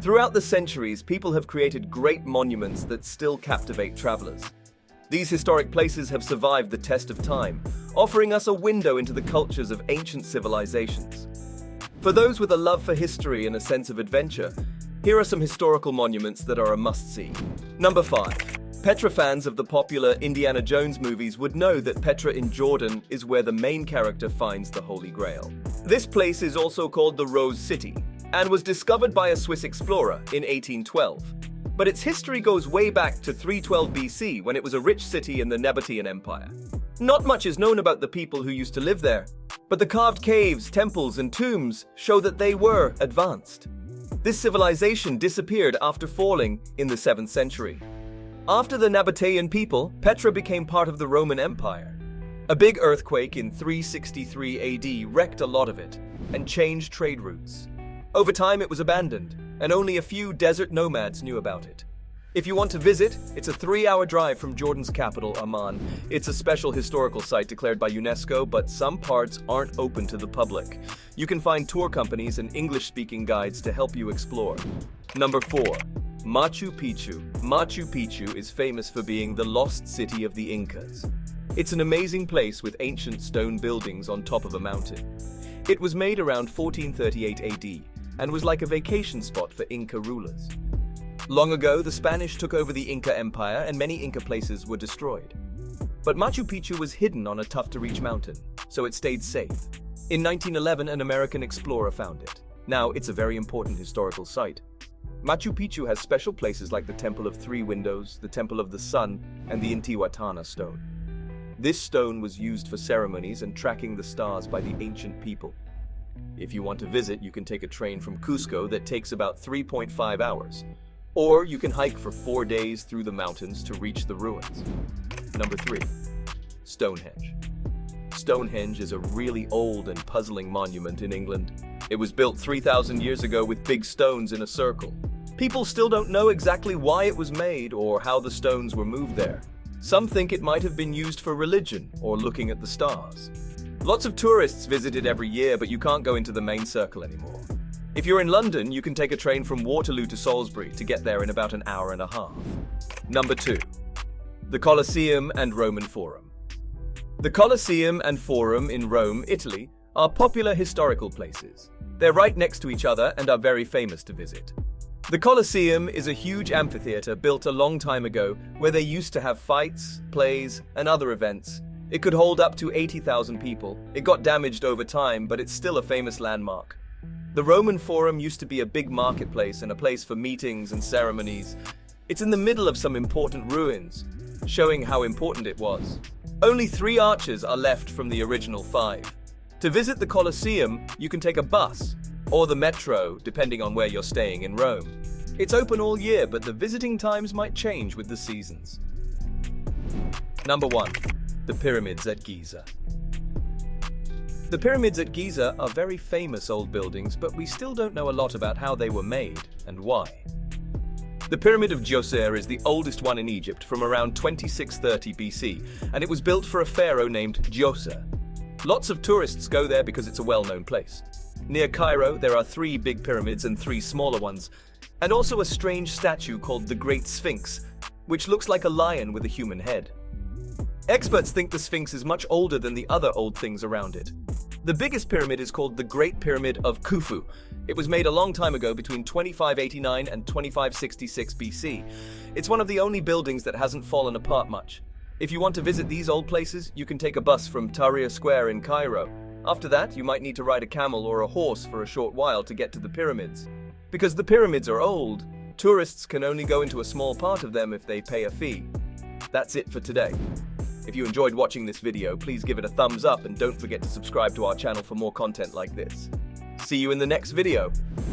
Throughout the centuries, people have created great monuments that still captivate travelers. These historic places have survived the test of time, offering us a window into the cultures of ancient civilizations. For those with a love for history and a sense of adventure, here are some historical monuments that are a must-see. Number 5. Petra fans of the popular Indiana Jones movies would know that Petra in Jordan is where the main character finds the Holy Grail. This place is also called the Rose City and was discovered by a Swiss explorer in 1812. But its history goes way back to 312 BC when it was a rich city in the Nabatean Empire. Not much is known about the people who used to live there, but the carved caves, temples, and tombs show that they were advanced. This civilization disappeared after falling in the 7th century. After the Nabatean people, Petra became part of the Roman Empire. A big earthquake in 363 AD wrecked a lot of it and changed trade routes. Over time, it was abandoned, and only a few desert nomads knew about it. If you want to visit, it's a 3-hour drive from Jordan's capital, Amman. It's a special historical site declared by UNESCO, but some parts aren't open to the public. You can find tour companies and English-speaking guides to help you explore. Number 4. Machu Picchu. Machu Picchu is famous for being the lost city of the Incas. It's an amazing place with ancient stone buildings on top of a mountain. It was made around 1438 AD and was like a vacation spot for Inca rulers. Long ago, the Spanish took over the Inca Empire and many Inca places were destroyed. But Machu Picchu was hidden on a tough-to-reach mountain, so it stayed safe. In 1911, an American explorer found it. Now, it's a very important historical site. Machu Picchu has special places like the Temple of Three Windows, the Temple of the Sun, and the Intihuatana stone. This stone was used for ceremonies and tracking the stars by the ancient people. If you want to visit, you can take a train from Cusco that takes about 3.5 hours. Or you can hike for 4 days through the mountains to reach the ruins. Number 3. Stonehenge. Stonehenge is a really old and puzzling monument in England. It was built 3,000 years ago with big stones in a circle. People still don't know exactly why it was made or how the stones were moved there. Some think it might have been used for religion or looking at the stars. Lots of tourists visit it every year, but you can't go into the main circle anymore. If you're in London, you can take a train from Waterloo to Salisbury to get there in about an hour and a half. Number 2. The Colosseum and Roman Forum. The Colosseum and Forum in Rome, Italy, are popular historical places. They're right next to each other and are very famous to visit. The Colosseum is a huge amphitheater built a long time ago where they used to have fights, plays, and other events. It could hold up to 80,000 people. It got damaged over time, but it's still a famous landmark. The Roman Forum used to be a big marketplace and a place for meetings and ceremonies. It's in the middle of some important ruins, showing how important it was. Only 3 arches are left from the original 5. To visit the Colosseum, you can take a bus or the metro, depending on where you're staying in Rome. It's open all year, but the visiting times might change with the seasons. Number 1. The Pyramids at Giza. The pyramids at Giza are very famous old buildings, but we still don't know a lot about how they were made and why. The Pyramid of Djoser is the oldest one in Egypt from around 2630 BC, and it was built for a pharaoh named Djoser. Lots of tourists go there because it's a well-known place. Near Cairo, there are 3 big pyramids and 3 smaller ones, and also a strange statue called the Great Sphinx, which looks like a lion with a human head. Experts think the Sphinx is much older than the other old things around it. The biggest pyramid is called the Great Pyramid of Khufu. It was made a long time ago between 2589 and 2566 BC. It's one of the only buildings that hasn't fallen apart much. If you want to visit these old places, you can take a bus from Tahrir Square in Cairo. After that, you might need to ride a camel or a horse for a short while to get to the pyramids. Because the pyramids are old, tourists can only go into a small part of them if they pay a fee. That's it for today. If you enjoyed watching this video, please give it a thumbs up and don't forget to subscribe to our channel for more content like this. See you in the next video.